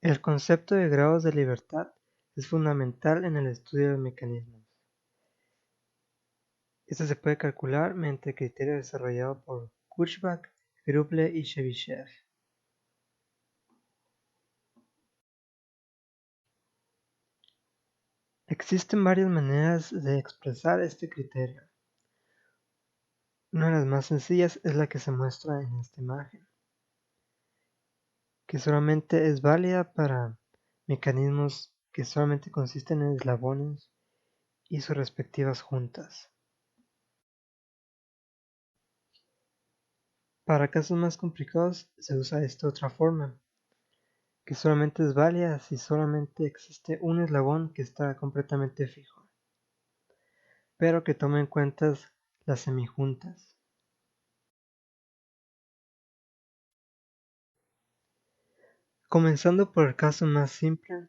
El concepto de grados de libertad es fundamental en el estudio de mecanismos. Esto se puede calcular mediante el criterio desarrollado por Kurzbach, Grubler y Chebyshev. Existen varias maneras de expresar este criterio. Una de las más sencillas es la que se muestra en esta imagen, que solamente es válida para mecanismos que solamente consisten en eslabones y sus respectivas juntas. Para casos más complicados se usa esta otra forma, que solamente es válida si solamente existe un eslabón que está completamente fijo, pero que toma en cuenta las semijuntas. Comenzando por el caso más simple,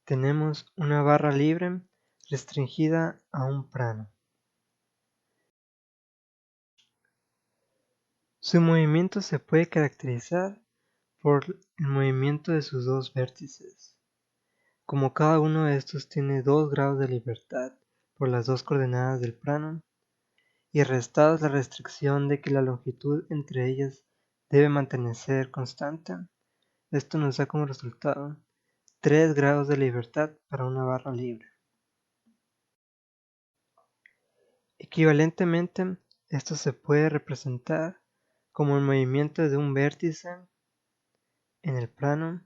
tenemos una barra libre restringida a un plano. Su movimiento se puede caracterizar por el movimiento de sus dos vértices. Como cada uno de estos tiene 2 grados de libertad por las dos coordenadas del plano, y restados la restricción de que la longitud entre ellas debe mantenerse constante, esto nos da como resultado 3 grados de libertad para una barra libre. Equivalentemente, esto se puede representar como el movimiento de un vértice en el plano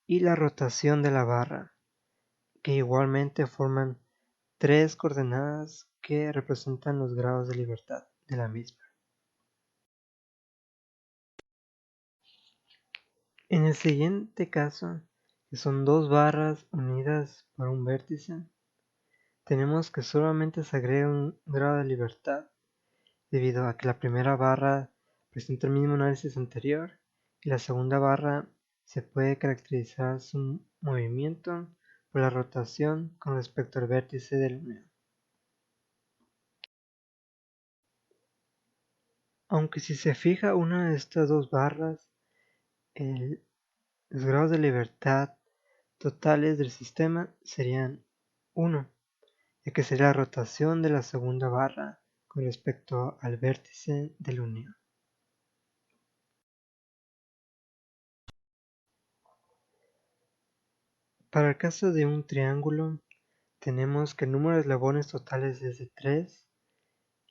y la rotación de la barra, que igualmente forman 3 coordenadas que representan los grados de libertad de la misma. En el siguiente caso, que son 2 barras unidas por un vértice, tenemos que solamente se agrega un grado de libertad debido a que la primera barra presenta el mismo análisis anterior y la segunda barra se puede caracterizar su movimiento por la rotación con respecto al vértice de la unión. Aunque si se fija una de estas dos barras, los grados de libertad totales del sistema serían 1, ya que sería la rotación de la segunda barra con respecto al vértice de la unión. Para el caso de un triángulo, tenemos que el número de eslabones totales es de 3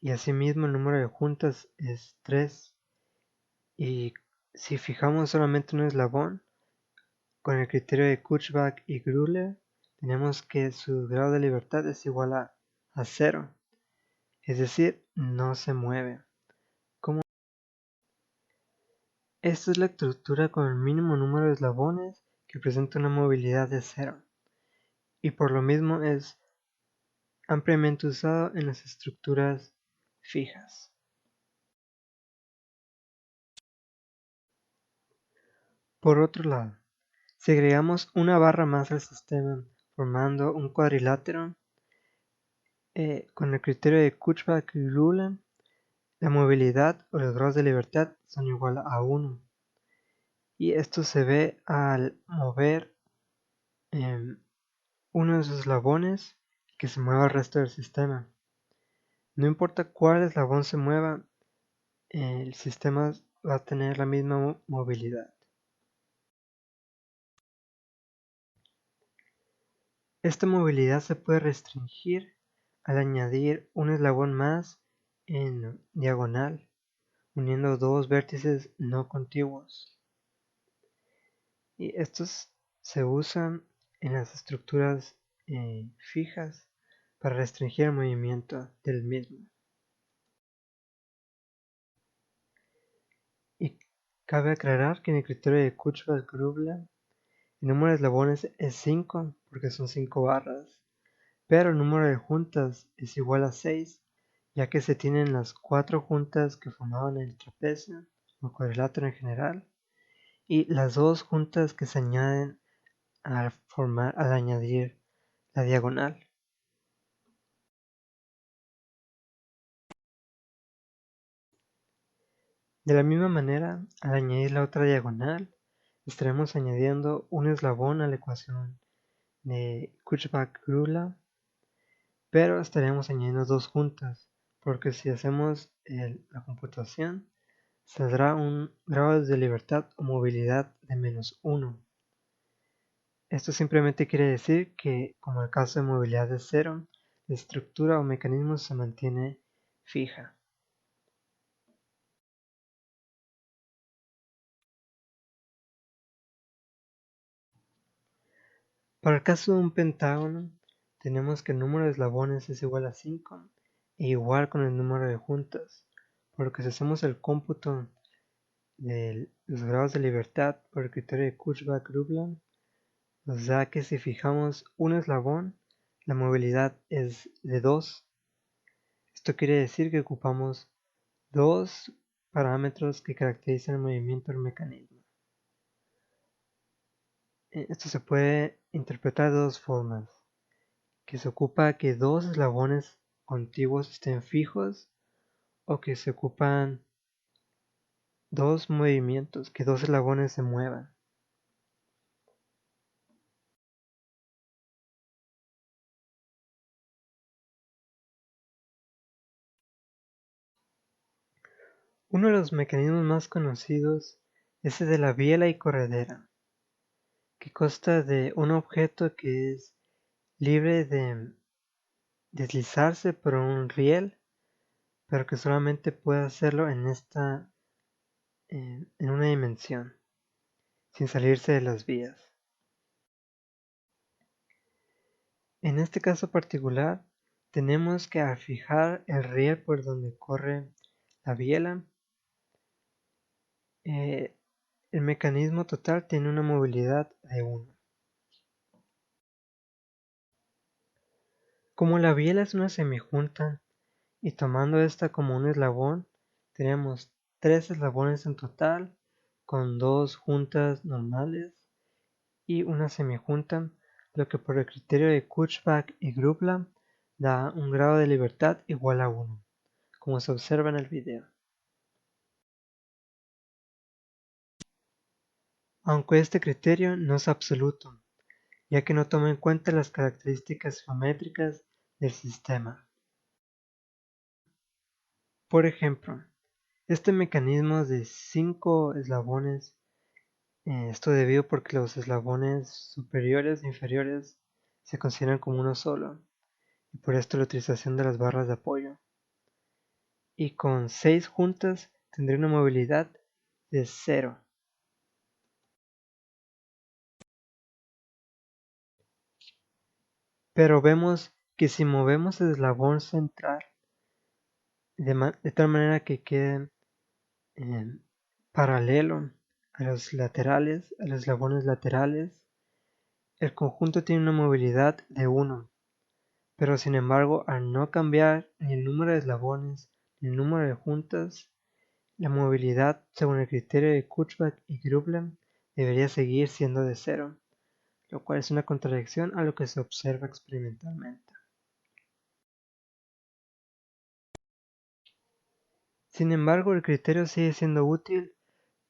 y asimismo el número de juntas es 3. Y si fijamos solamente un eslabón, con el criterio de Kurzbach y Grubler, tenemos que su grado de libertad es igual a 0, es decir, no se mueve. Esta es la estructura con el mínimo número de eslabones que presenta una movilidad de 0, y por lo mismo es ampliamente usado en las estructuras fijas. Por otro lado, si agregamos una barra más al sistema formando un cuadrilátero, con el criterio de Kurzbach y Grubler, la movilidad o los grados de libertad son igual a 1. Y esto se ve al mover uno de sus eslabones que se mueva el resto del sistema. No importa cuál eslabón se mueva, el sistema va a tener la misma movilidad. Esta movilidad se puede restringir al añadir un eslabón más en diagonal, uniendo dos vértices no contiguos. Y estos se usan en las estructuras fijas para restringir el movimiento del mismo. Y cabe aclarar que en el criterio de Kurzbach-Grubler el número de eslabones es 5 porque son 5 barras, pero el número de juntas es igual a 6, ya que se tienen las 4 juntas que formaban el trapecio o cuadrilátero en general, y las 2 juntas que se añaden al añadir la diagonal. De la misma manera, al añadir la otra diagonal, estaremos añadiendo un eslabón a la ecuación de Kurzbach-Grubler, pero estaremos añadiendo dos juntas, porque si hacemos la computación, saldrá un grado de libertad o movilidad de -1. Esto simplemente quiere decir que, como en el caso de movilidad de cero, la estructura o mecanismo se mantiene fija. Para el caso de un pentágono, tenemos que el número de eslabones es igual a 5 e igual con el número de juntas, por lo que si hacemos el cómputo de los grados de libertad por el criterio de Kurzbach-Grubler, nos da que si fijamos un eslabón, la movilidad es de 2. Esto quiere decir que ocupamos dos parámetros que caracterizan el movimiento del mecanismo. Esto se puede interpretar de dos formas: que se ocupa que dos eslabones contiguos estén fijos, o que se ocupan dos movimientos, que dos eslabones se muevan. Uno de los mecanismos más conocidos es el de la biela y corredera, que consta de un objeto que es libre de deslizarse por un riel, pero que solamente puede hacerlo en una dimensión, sin salirse de las vías. En este caso particular, tenemos que al fijar el riel por donde corre la biela, el mecanismo total tiene una movilidad de 1. Como la biela es una semijunta, y tomando esta como un eslabón, tenemos 3 eslabones en total, con 2 juntas normales y una semijunta, lo que por el criterio de Kurzbach y Grubler da un grado de libertad igual a 1, como se observa en el video. Aunque este criterio no es absoluto, ya que no toma en cuenta las características geométricas del sistema. Por ejemplo, este mecanismo de 5 eslabones, esto debido porque los eslabones superiores e inferiores se consideran como uno solo, y por esto la utilización de las barras de apoyo. Y con 6 juntas tendría una movilidad de 0. Pero vemos que si movemos el eslabón central de tal manera que quede paralelo a los laterales, a los eslabones laterales, el conjunto tiene una movilidad de 1, pero sin embargo al no cambiar ni el número de eslabones ni el número de juntas, la movilidad según el criterio de Kurzbach y Grubler debería seguir siendo de 0, lo cual es una contradicción a lo que se observa experimentalmente. Sin embargo, el criterio sigue siendo útil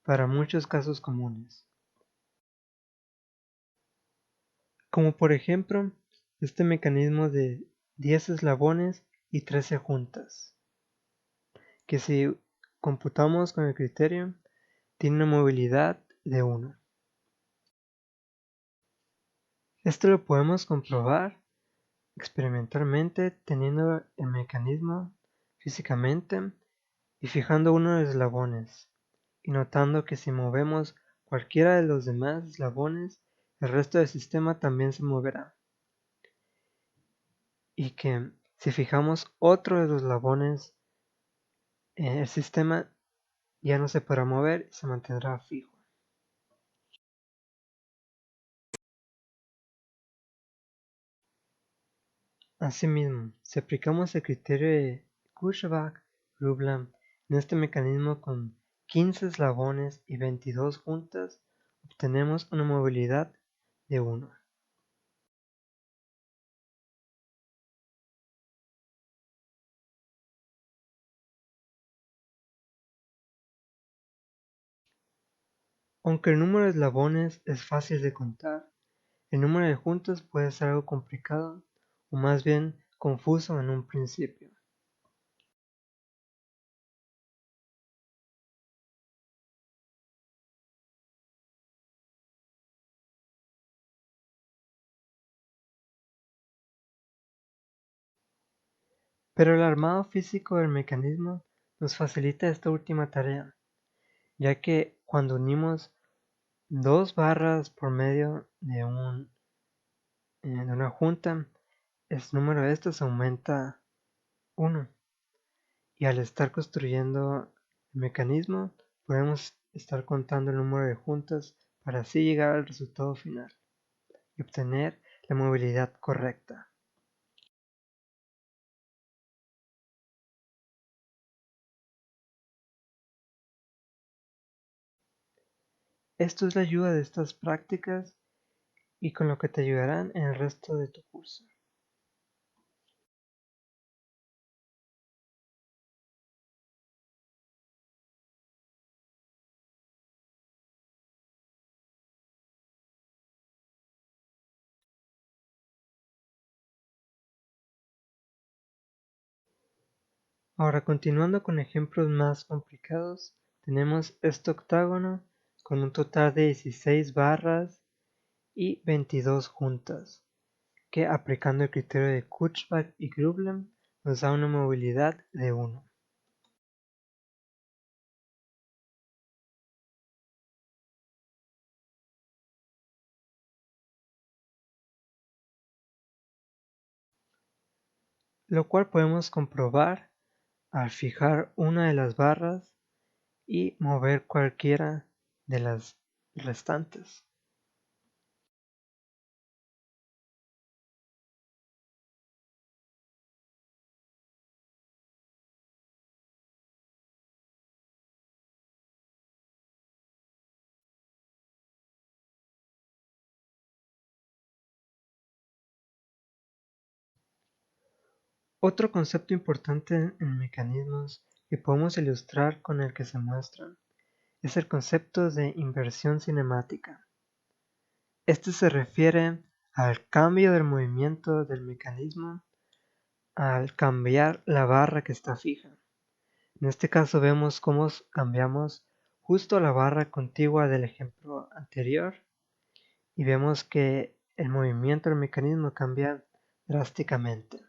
para muchos casos comunes, como por ejemplo este mecanismo de 10 eslabones y 13 juntas, que si computamos con el criterio tiene una movilidad de 1. Esto lo podemos comprobar experimentalmente teniendo el mecanismo físicamente y fijando uno de los eslabones, y notando que si movemos cualquiera de los demás eslabones, el resto del sistema también se moverá, y que si fijamos otro de los eslabones, el sistema ya no se podrá mover y se mantendrá fijo. Asimismo, si aplicamos el criterio de Kurzbach-Grubler en este mecanismo con 15 eslabones y 22 juntas, obtenemos una movilidad de 1. Aunque el número de eslabones es fácil de contar, el número de juntas puede ser algo complicado o más bien confuso en un principio. Pero el armado físico del mecanismo nos facilita esta última tarea, ya que cuando unimos dos barras por medio de una junta, el número de estas aumenta 1. Y al estar construyendo el mecanismo, podemos estar contando el número de juntas para así llegar al resultado final y obtener la movilidad correcta. Esto es la ayuda de estas prácticas y con lo que te ayudarán en el resto de tu curso. Ahora, continuando con ejemplos más complicados, tenemos este octágono con un total de 16 barras y 22 juntas, que aplicando el criterio de Kutzbach y Grublen nos da una movilidad de 1. Lo cual podemos comprobar al fijar una de las barras y mover cualquiera de las restantes. Otro concepto importante en mecanismos que podemos ilustrar con el que se muestran es el concepto de inversión cinemática. Este se refiere al cambio del movimiento del mecanismo al cambiar la barra que está fija. En este caso vemos cómo cambiamos justo la barra contigua del ejemplo anterior y vemos que el movimiento del mecanismo cambia drásticamente.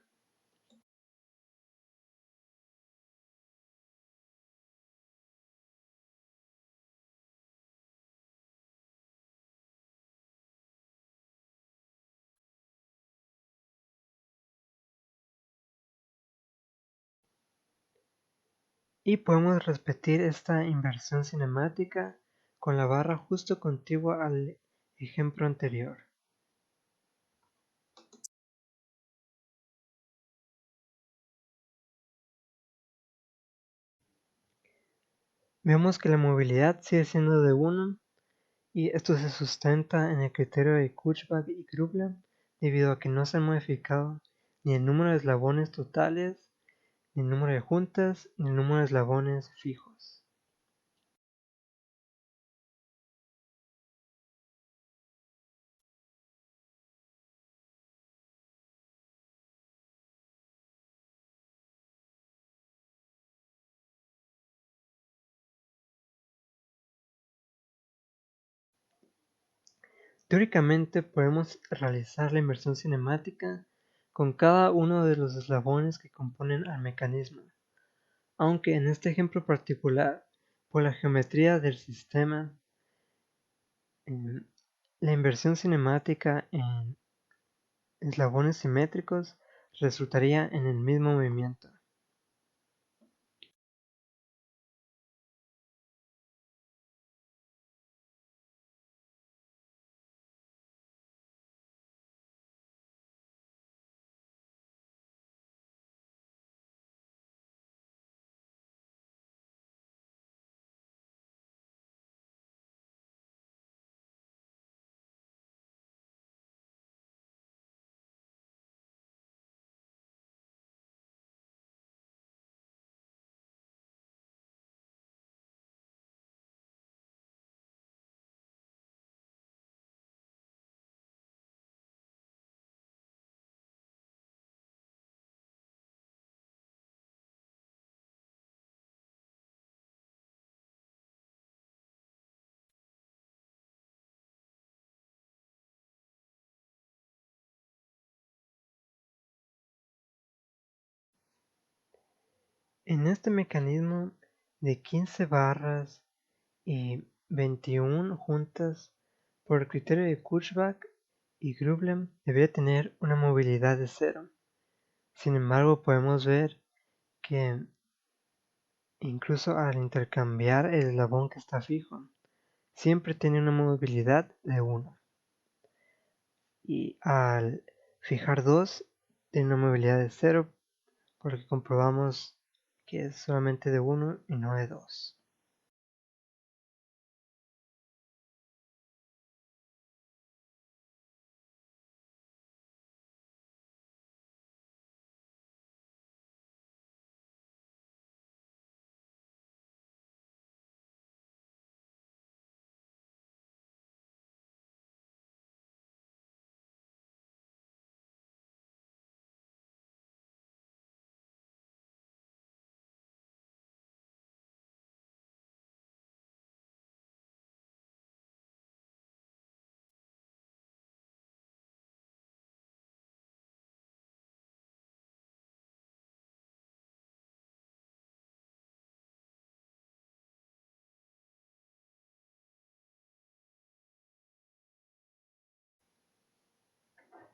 Y podemos repetir esta inversión cinemática con la barra justo contigua al ejemplo anterior. Vemos que la movilidad sigue siendo de 1 y esto se sustenta en el criterio de Kutzbach y Grublen debido a que no se han modificado ni el número de eslabones totales, ni el número de juntas, ni el número de eslabones fijos. Teóricamente podemos realizar la inversión cinemática con cada uno de los eslabones que componen al mecanismo, aunque en este ejemplo particular, por la geometría del sistema, la inversión cinemática en eslabones simétricos resultaría en el mismo movimiento. En este mecanismo de 15 barras y 21 juntas por el criterio de Kurzbach y Grubben debería tener una movilidad de 0. Sin embargo, podemos ver que incluso al intercambiar el eslabón que está fijo, siempre tiene una movilidad de 1. Y al fijar 2, tiene una movilidad de 0 porque comprobamos que es solamente de 1 y no de 2.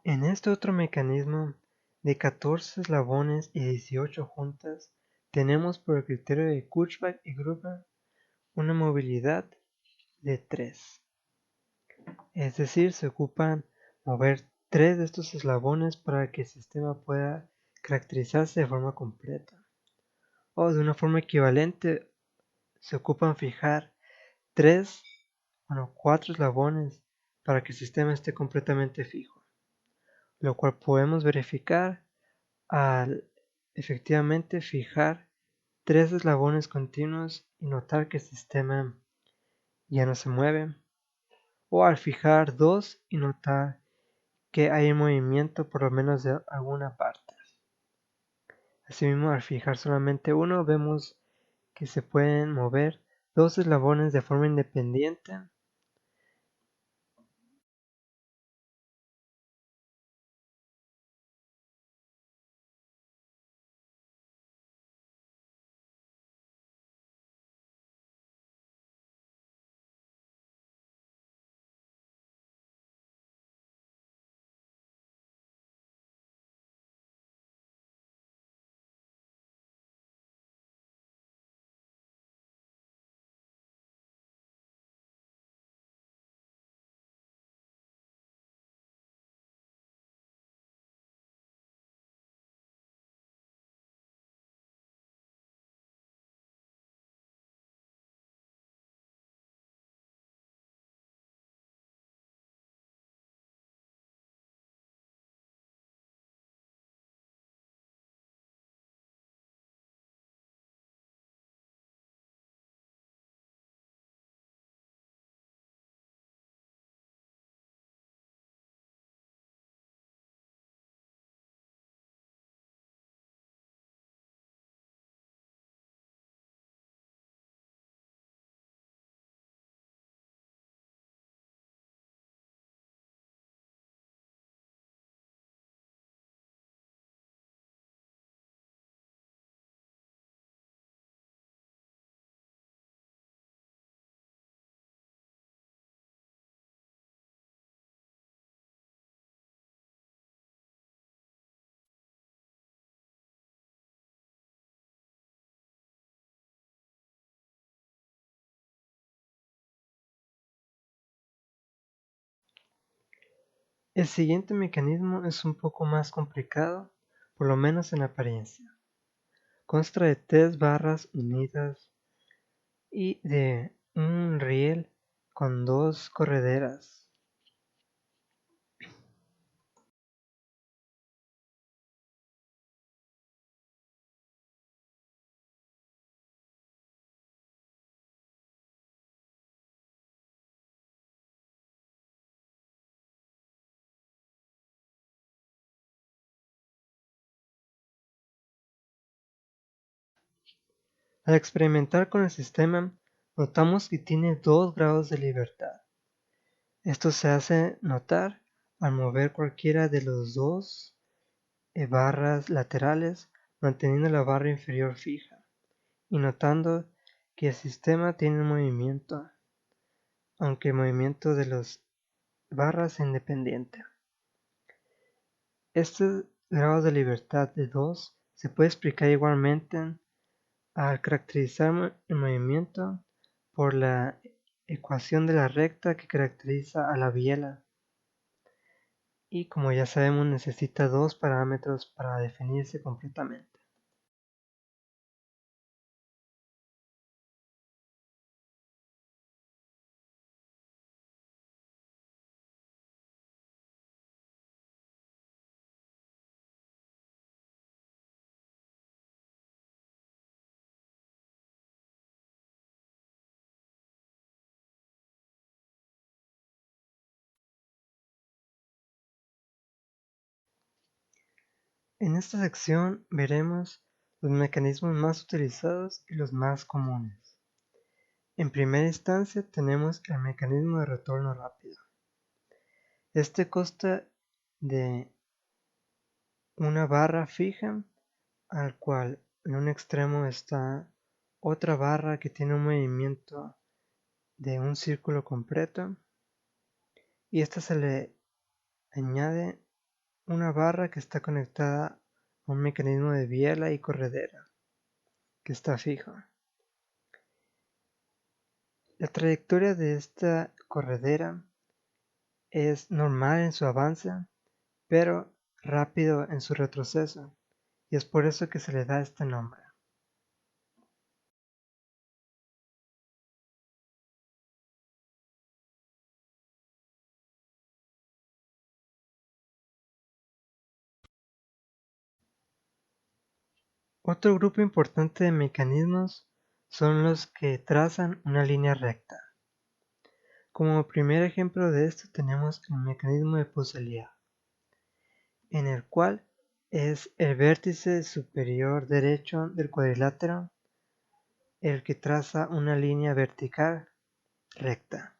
En este otro mecanismo de 14 eslabones y 18 juntas, tenemos por el criterio de Kurzbach y Gruber una movilidad de 3. Es decir, se ocupan mover 3 de estos eslabones para que el sistema pueda caracterizarse de forma completa. O de una forma equivalente, se ocupan fijar 4 eslabones para que el sistema esté completamente fijo, lo cual podemos verificar al efectivamente fijar 3 eslabones continuos y notar que el sistema ya no se mueve, o al fijar 2 y notar que hay movimiento por lo menos de alguna parte. Asimismo, al fijar solamente uno, vemos que se pueden mover 2 eslabones de forma independiente. El siguiente mecanismo es un poco más complicado, por lo menos en apariencia. Consta de 3 barras unidas y de un riel con 2 correderas. Al experimentar con el sistema, notamos que tiene 2 grados de libertad. Esto se hace notar al mover cualquiera de los 2 barras laterales, manteniendo la barra inferior fija. y notando que el sistema tiene un movimiento, aunque el movimiento de las barras es independiente. Este grado de libertad de 2 se puede explicar igualmente al caracterizar el movimiento por la ecuación de la recta que caracteriza a la biela, y como ya sabemos necesita dos parámetros para definirse completamente. En esta sección veremos los mecanismos más utilizados y los más comunes. En primera instancia tenemos el mecanismo de retorno rápido. Este consta de una barra fija al cual en un extremo está otra barra que tiene un movimiento de un círculo completo, y esta se le añade una barra que está conectada a un mecanismo de biela y corredera que está fijo. La trayectoria de esta corredera es normal en su avance, pero rápido en su retroceso, y es por eso que se le da este nombre. Otro grupo importante de mecanismos son los que trazan una línea recta. Como primer ejemplo de esto tenemos el mecanismo de Poiseuille, en el cual es el vértice superior derecho del cuadrilátero el que traza una línea vertical recta.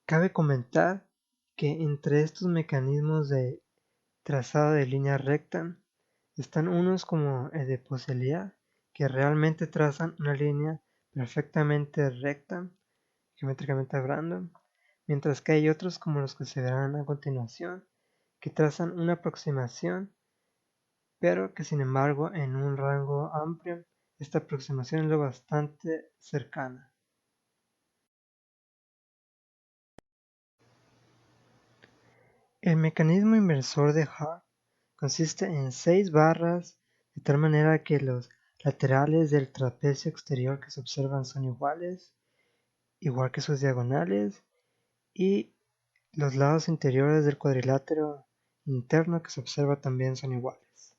Cabe comentar que entre estos mecanismos de trazado de línea recta están unos como el de Poiseuille, que realmente trazan una línea perfectamente recta, geométricamente hablando, mientras que hay otros como los que se verán a continuación, que trazan una aproximación, pero que sin embargo en un rango amplio esta aproximación es lo bastante cercana. El mecanismo inversor de Hart consiste en 6 barras de tal manera que los laterales del trapecio exterior que se observan son iguales, igual que sus diagonales, y los lados interiores del cuadrilátero interno que se observa también son iguales.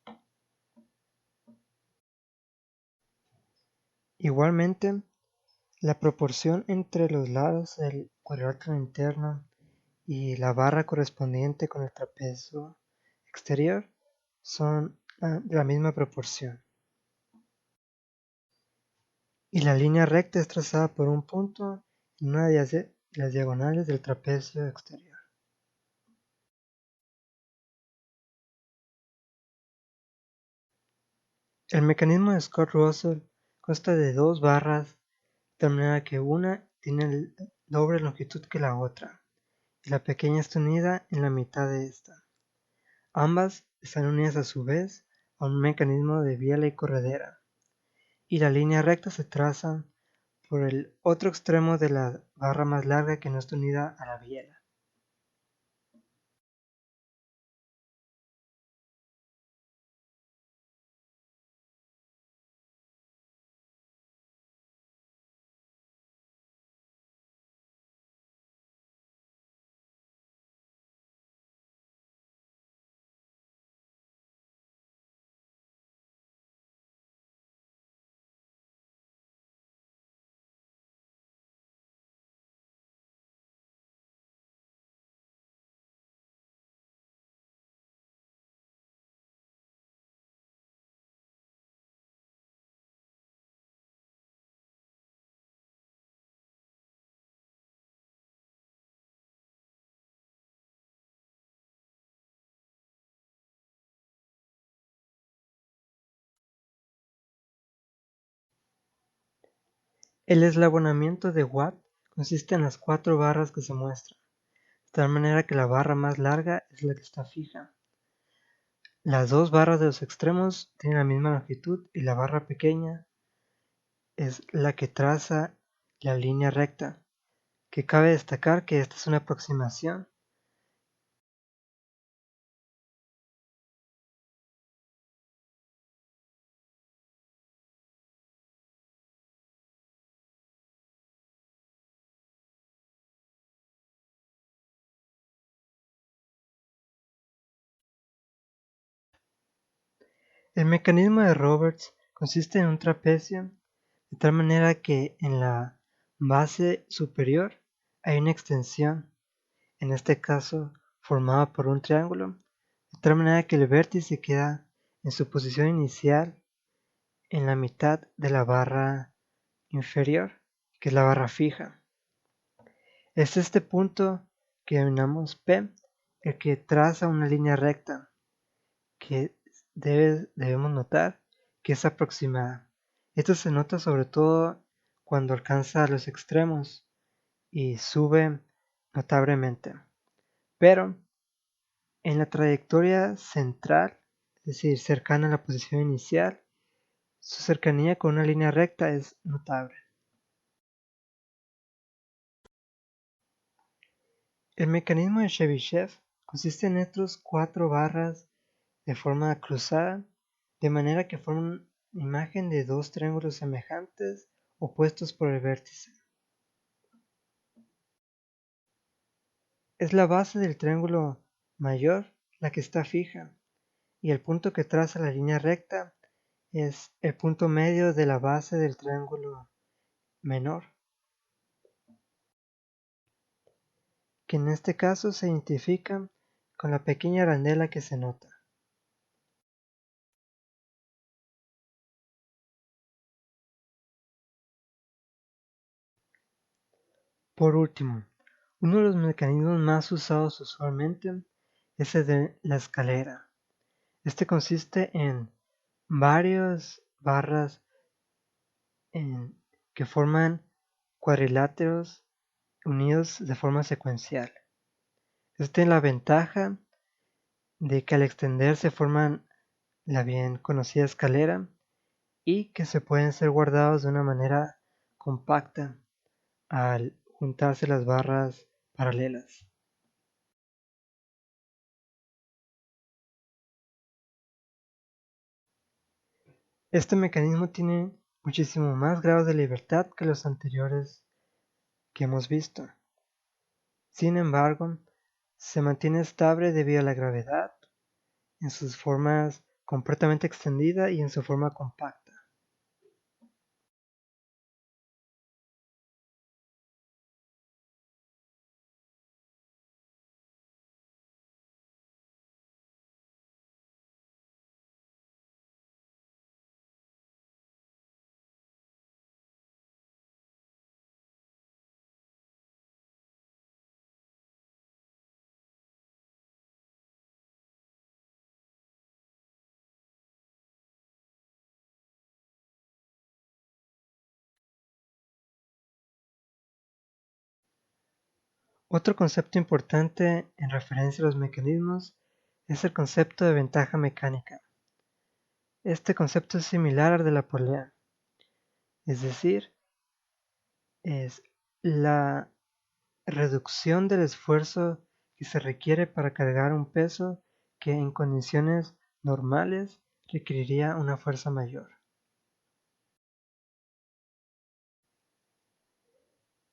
Igualmente, la proporción entre los lados del cuadrilátero interno y la barra correspondiente con el trapecio exterior son de la misma proporción. Y la línea recta es trazada por un punto en una de las diagonales del trapecio exterior. El mecanismo de Scott-Russell consta de dos barras, de tal manera que una tiene el doble longitud que la otra, y la pequeña está unida en la mitad de esta. Ambas están unidas a su vez a un mecanismo de biela y corredera, y la línea recta se traza por el otro extremo de la barra más larga que no está unida a la biela. El eslabonamiento de Watt consiste en las 4 barras que se muestran, de tal manera que la barra más larga es la que está fija. Las 2 barras de los extremos tienen la misma longitud y la barra pequeña es la que traza la línea recta, que cabe destacar que esta es una aproximación. El mecanismo de Roberts consiste en un trapecio, de tal manera que en la base superior hay una extensión, en este caso formada por un triángulo, de tal manera que el vértice queda en su posición inicial en la mitad de la barra inferior, que es la barra fija. Es este punto que denominamos P el que traza una línea recta, que debemos notar que es aproximada. Esto se nota sobre todo cuando alcanza los extremos y sube notablemente. Pero en la trayectoria central, es decir, cercana a la posición inicial, su cercanía con una línea recta es notable. El mecanismo de Chebyshev consiste en estas 4 barras de forma cruzada, de manera que forman imagen de 2 triángulos semejantes opuestos por el vértice. Es la base del triángulo mayor la que está fija, y el punto que traza la línea recta es el punto medio de la base del triángulo menor, que en este caso se identifica con la pequeña arandela que se nota. Por último, uno de los mecanismos más usados usualmente es el de la escalera. Este consiste en varias barras que forman cuadriláteros unidos de forma secuencial. Esto tiene la ventaja de que al extenderse forman la bien conocida escalera y que se pueden ser guardados de una manera compacta al juntarse las barras paralelas. Este mecanismo tiene muchísimo más grados de libertad que los anteriores que hemos visto. Sin embargo, se mantiene estable debido a la gravedad en sus formas completamente extendida y en su forma compacta. Otro concepto importante en referencia a los mecanismos es el concepto de ventaja mecánica. Este concepto es similar al de la polea, es decir, es la reducción del esfuerzo que se requiere para cargar un peso que en condiciones normales requeriría una fuerza mayor.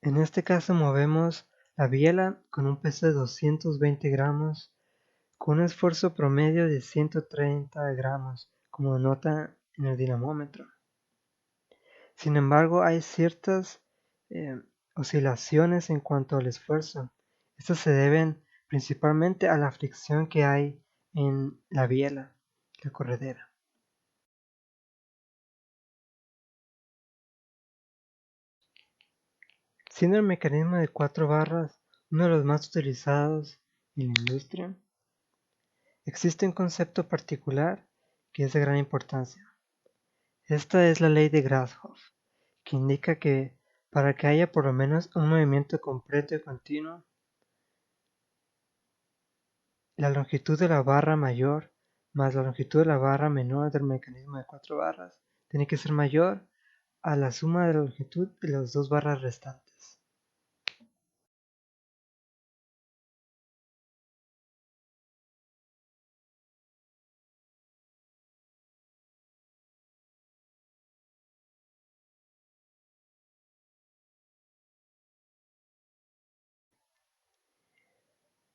En este caso movemos la biela con un peso de 220 gramos con un esfuerzo promedio de 130 gramos, como nota en el dinamómetro. Sin embargo, hay ciertas oscilaciones en cuanto al esfuerzo. Estas se deben principalmente a la fricción que hay en la biela, la corredera. Siendo el mecanismo de 4 barras uno de los más utilizados en la industria, existe un concepto particular que es de gran importancia. Esta es la ley de Grashof, que indica que Para que haya por lo menos un movimiento completo y continuo, la longitud de la barra mayor más la longitud de la barra menor del mecanismo de 4 barras tiene que ser mayor a la suma de la longitud de las dos barras restantes.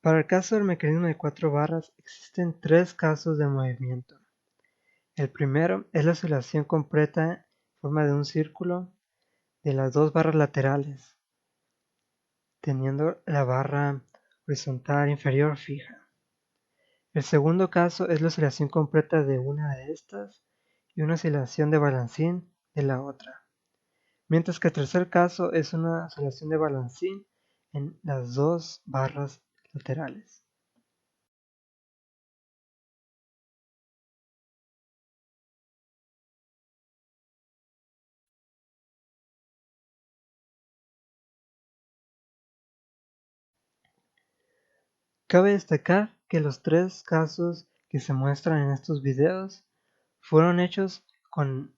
Para el caso del mecanismo de 4 barras existen tres casos de movimiento. El primero es la oscilación completa en forma de un círculo de las dos barras laterales, teniendo la barra horizontal inferior fija. El segundo caso es la oscilación completa de una de estas y una oscilación de balancín de la otra, mientras que el tercer caso es una oscilación de balancín en las dos barras laterales. Cabe destacar que los tres casos que se muestran en estos videos fueron hechos con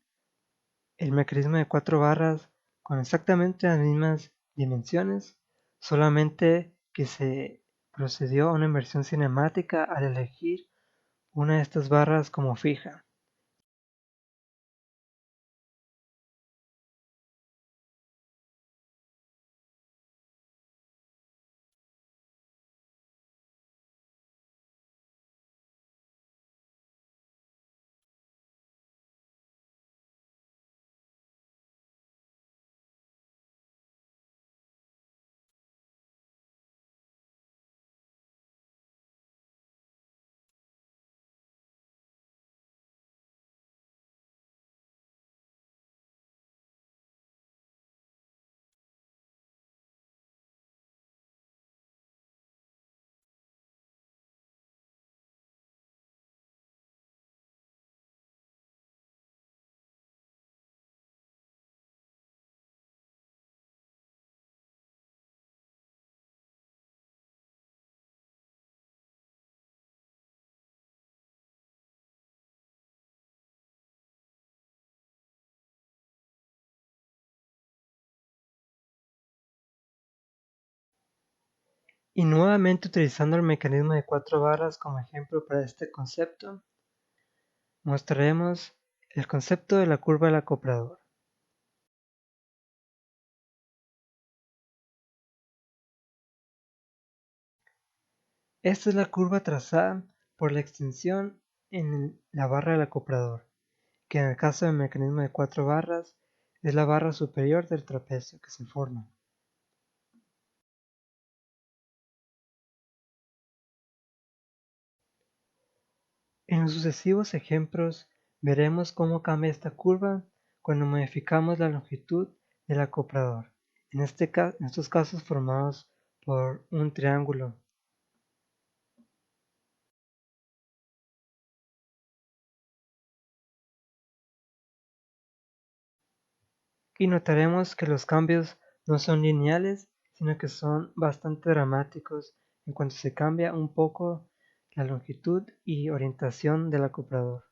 el mecanismo de 4 barras con exactamente las mismas dimensiones, solamente que se procedió a una inversión cinemática al elegir una de estas barras como fija. Y nuevamente utilizando el mecanismo de 4 barras como ejemplo para este concepto, mostraremos el concepto de la curva del acoplador. Esta es la curva trazada por la extensión en la barra del acoplador, que en el caso del mecanismo de 4 barras es la barra superior del trapecio que se forma. En los sucesivos ejemplos veremos cómo cambia esta curva cuando modificamos la longitud del acoplador, en estos casos formados por un triángulo. Y notaremos que los cambios no son lineales, sino que son bastante dramáticos en cuanto se cambia un poco la longitud y orientación del acoplador.